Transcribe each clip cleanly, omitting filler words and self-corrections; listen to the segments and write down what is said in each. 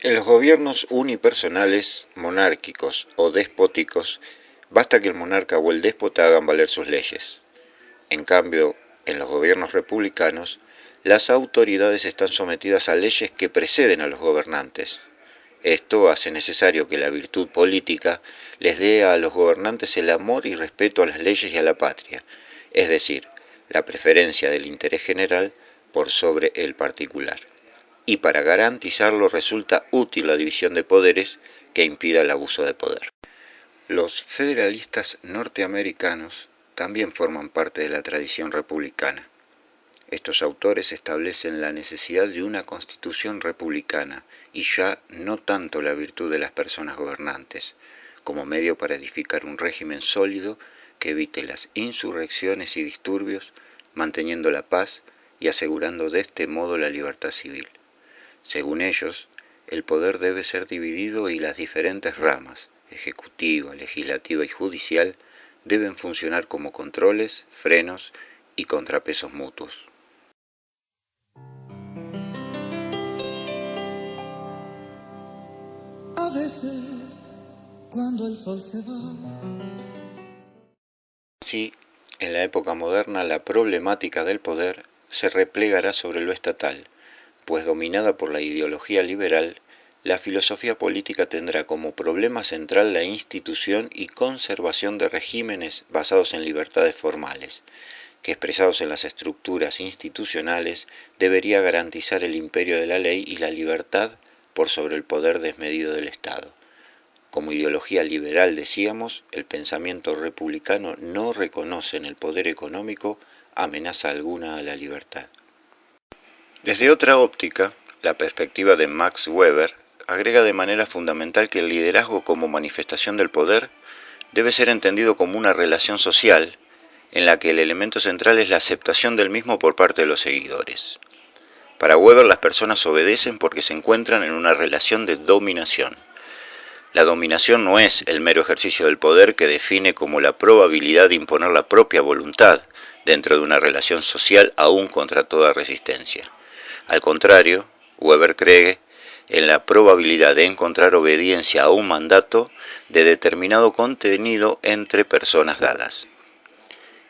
En los gobiernos unipersonales, monárquicos o despóticos, basta que el monarca o el déspota hagan valer sus leyes. En cambio, en los gobiernos republicanos, las autoridades están sometidas a leyes que preceden a los gobernantes. Esto hace necesario que la virtud política les dé a los gobernantes el amor y respeto a las leyes y a la patria, es decir, la preferencia del interés general por sobre el particular. Y para garantizarlo resulta útil la división de poderes que impida el abuso de poder. Los federalistas norteamericanos también forman parte de la tradición republicana. Estos autores establecen la necesidad de una constitución republicana y ya no tanto la virtud de las personas gobernantes, como medio para edificar un régimen sólido que evite las insurrecciones y disturbios, manteniendo la paz y asegurando de este modo la libertad civil. Según ellos, el poder debe ser dividido y las diferentes ramas, ejecutiva, legislativa y judicial, deben funcionar como controles, frenos y contrapesos mutuos. A veces, cuando el sol se va. Así, en la época moderna, la problemática del poder se replegará sobre lo estatal, pues dominada por la ideología liberal, la filosofía política tendrá como problema central la institución y conservación de regímenes basados en libertades formales, que expresados en las estructuras institucionales debería garantizar el imperio de la ley y la libertad por sobre el poder desmedido del Estado. Como ideología liberal, decíamos, el pensamiento republicano no reconoce en el poder económico amenaza alguna a la libertad. Desde otra óptica, la perspectiva de Max Weber agrega de manera fundamental que el liderazgo como manifestación del poder debe ser entendido como una relación social en la que el elemento central es la aceptación del mismo por parte de los seguidores. Para Weber, las personas obedecen porque se encuentran en una relación de dominación. La dominación no es el mero ejercicio del poder que define como la probabilidad de imponer la propia voluntad dentro de una relación social aún contra toda resistencia. Al contrario, Weber cree en la probabilidad de encontrar obediencia a un mandato de determinado contenido entre personas dadas.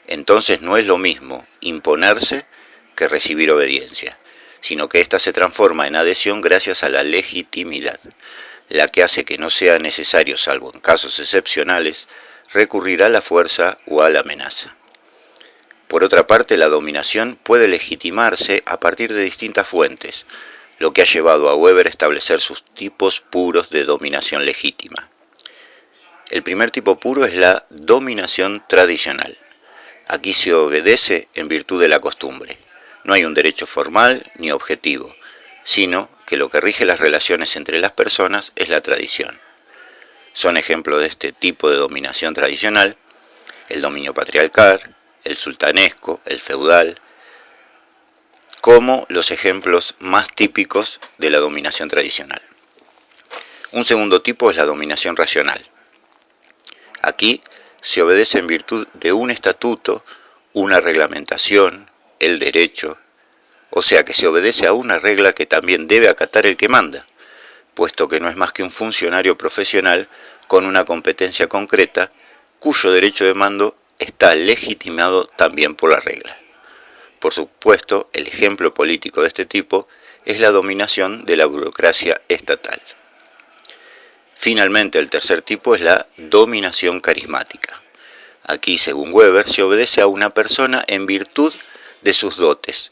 Entonces no es lo mismo imponerse que recibir obediencia, sino que ésta se transforma en adhesión gracias a la legitimidad, la que hace que no sea necesario, salvo en casos excepcionales, recurrir a la fuerza o a la amenaza. Por otra parte, la dominación puede legitimarse a partir de distintas fuentes, lo que ha llevado a Weber a establecer sus tipos puros de dominación legítima. El primer tipo puro es la dominación tradicional. Aquí se obedece en virtud de la costumbre. No hay un derecho formal ni objetivo, sino que lo que rige las relaciones entre las personas es la tradición. Son ejemplos de este tipo de dominación tradicional el dominio patriarcal, el sultanesco, el feudal, como los ejemplos más típicos de la dominación tradicional. Un segundo tipo es la dominación racional. Aquí se obedece en virtud de un estatuto, una reglamentación, el derecho, o sea que se obedece a una regla que también debe acatar el que manda, puesto que no es más que un funcionario profesional con una competencia concreta, cuyo derecho de mando está legitimado también por la regla. Por supuesto, el ejemplo político de este tipo es la dominación de la burocracia estatal. Finalmente, el tercer tipo es la dominación carismática. Aquí, según Weber, se obedece a una persona en virtud de sus dotes,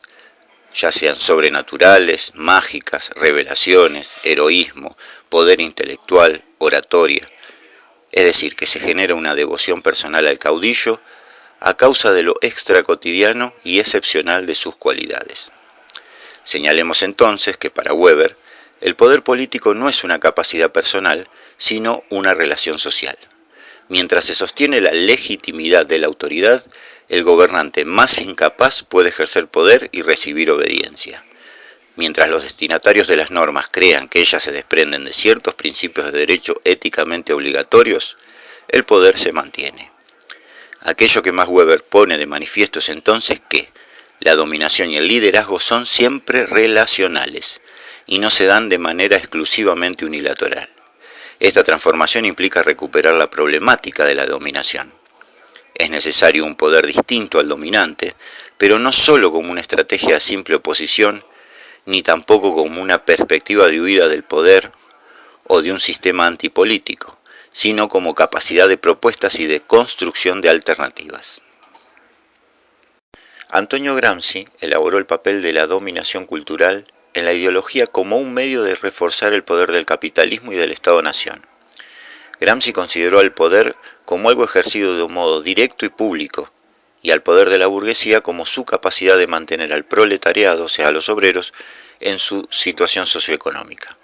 ya sean sobrenaturales, mágicas, revelaciones, heroísmo, poder intelectual, oratoria. Es decir, que se genera una devoción personal al caudillo a causa de lo extracotidiano y excepcional de sus cualidades. Señalemos entonces que para Weber, el poder político no es una capacidad personal, sino una relación social. Mientras se sostiene la legitimidad de la autoridad, el gobernante más incapaz puede ejercer poder y recibir obediencia. Mientras los destinatarios de las normas crean que ellas se desprenden de ciertos principios de derecho éticamente obligatorios, el poder se mantiene. Aquello que Max Weber pone de manifiesto es entonces que la dominación y el liderazgo son siempre relacionales, y no se dan de manera exclusivamente unilateral. Esta transformación implica recuperar la problemática de la dominación. Es necesario un poder distinto al dominante, pero no solo como una estrategia de simple oposición, ni tampoco como una perspectiva de huida del poder o de un sistema antipolítico, sino como capacidad de propuestas y de construcción de alternativas. Antonio Gramsci elaboró el papel de la dominación cultural en la ideología como un medio de reforzar el poder del capitalismo y del Estado-nación. Gramsci consideró al poder como algo ejercido de un modo directo y público, y al poder de la burguesía como su capacidad de mantener al proletariado, o sea, a los obreros, en su situación socioeconómica.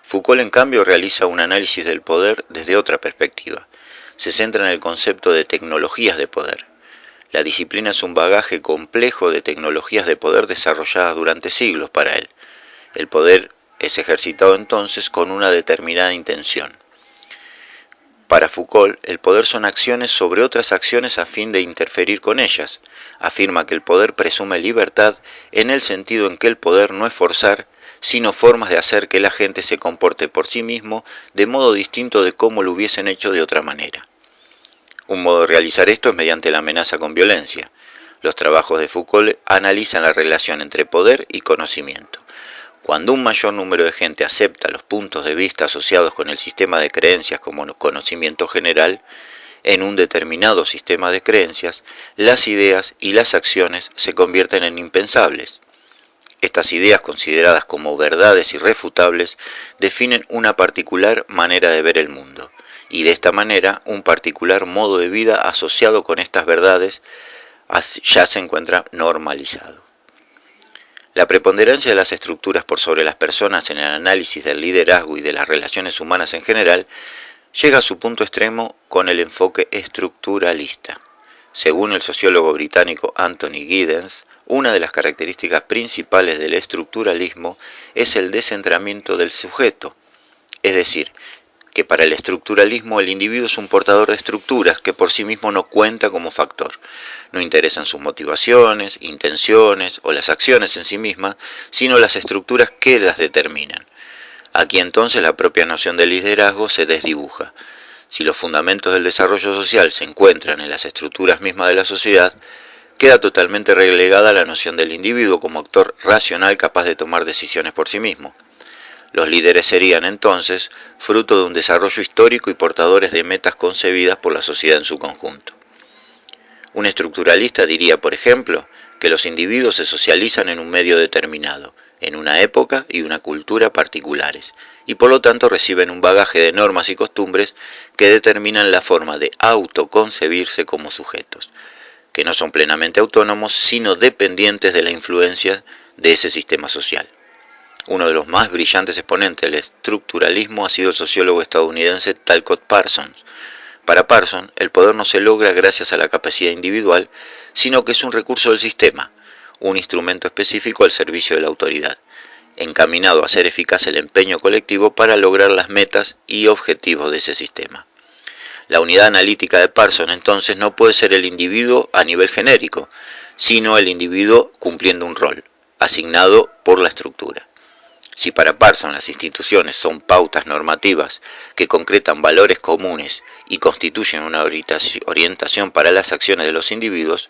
Foucault, en cambio, realiza un análisis del poder desde otra perspectiva. Se centra en el concepto de tecnologías de poder. La disciplina es un bagaje complejo de tecnologías de poder desarrolladas durante siglos para él. El poder es ejercitado entonces con una determinada intención. Para Foucault, el poder son acciones sobre otras acciones a fin de interferir con ellas. Afirma que el poder presume libertad en el sentido en que el poder no es forzar, sino formas de hacer que la gente se comporte por sí mismo de modo distinto de cómo lo hubiesen hecho de otra manera. Un modo de realizar esto es mediante la amenaza con violencia. Los trabajos de Foucault analizan la relación entre poder y conocimiento. Cuando un mayor número de gente acepta los puntos de vista asociados con el sistema de creencias como conocimiento general, en un determinado sistema de creencias, las ideas y las acciones se convierten en impensables. Estas ideas, consideradas como verdades irrefutables, definen una particular manera de ver el mundo, y de esta manera un particular modo de vida asociado con estas verdades ya se encuentra normalizado. La preponderancia de las estructuras por sobre las personas en el análisis del liderazgo y de las relaciones humanas en general llega a su punto extremo con el enfoque estructuralista. Según el sociólogo británico Anthony Giddens, una de las características principales del estructuralismo es el descentramiento del sujeto, es decir, que para el estructuralismo el individuo es un portador de estructuras que por sí mismo no cuenta como factor. No interesan sus motivaciones, intenciones o las acciones en sí mismas, sino las estructuras que las determinan. Aquí entonces la propia noción de liderazgo se desdibuja. Si los fundamentos del desarrollo social se encuentran en las estructuras mismas de la sociedad, queda totalmente relegada la noción del individuo como actor racional capaz de tomar decisiones por sí mismo. Los líderes serían entonces fruto de un desarrollo histórico y portadores de metas concebidas por la sociedad en su conjunto. Un estructuralista diría, por ejemplo, que los individuos se socializan en un medio determinado, en una época y una cultura particulares, y por lo tanto reciben un bagaje de normas y costumbres que determinan la forma de autoconcebirse como sujetos, que no son plenamente autónomos, sino dependientes de la influencia de ese sistema social. Uno de los más brillantes exponentes del estructuralismo ha sido el sociólogo estadounidense Talcott Parsons. Para Parsons, el poder no se logra gracias a la capacidad individual, sino que es un recurso del sistema, un instrumento específico al servicio de la autoridad, encaminado a hacer eficaz el empeño colectivo para lograr las metas y objetivos de ese sistema. La unidad analítica de Parsons entonces no puede ser el individuo a nivel genérico, sino el individuo cumpliendo un rol, asignado por la estructura. Si para Parsons las instituciones son pautas normativas que concretan valores comunes y constituyen una orientación para las acciones de los individuos,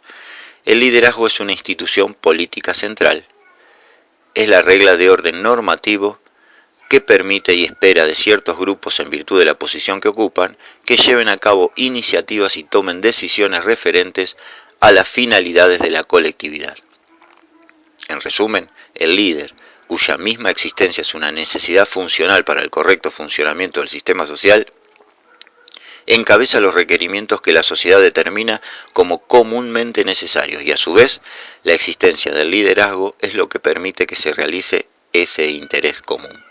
el liderazgo es una institución política central. Es la regla de orden normativo que permite y espera de ciertos grupos en virtud de la posición que ocupan que lleven a cabo iniciativas y tomen decisiones referentes a las finalidades de la colectividad. En resumen, el líder, cuya misma existencia es una necesidad funcional para el correcto funcionamiento del sistema social, encabeza los requerimientos que la sociedad determina como comúnmente necesarios y a su vez la existencia del liderazgo es lo que permite que se realice ese interés común.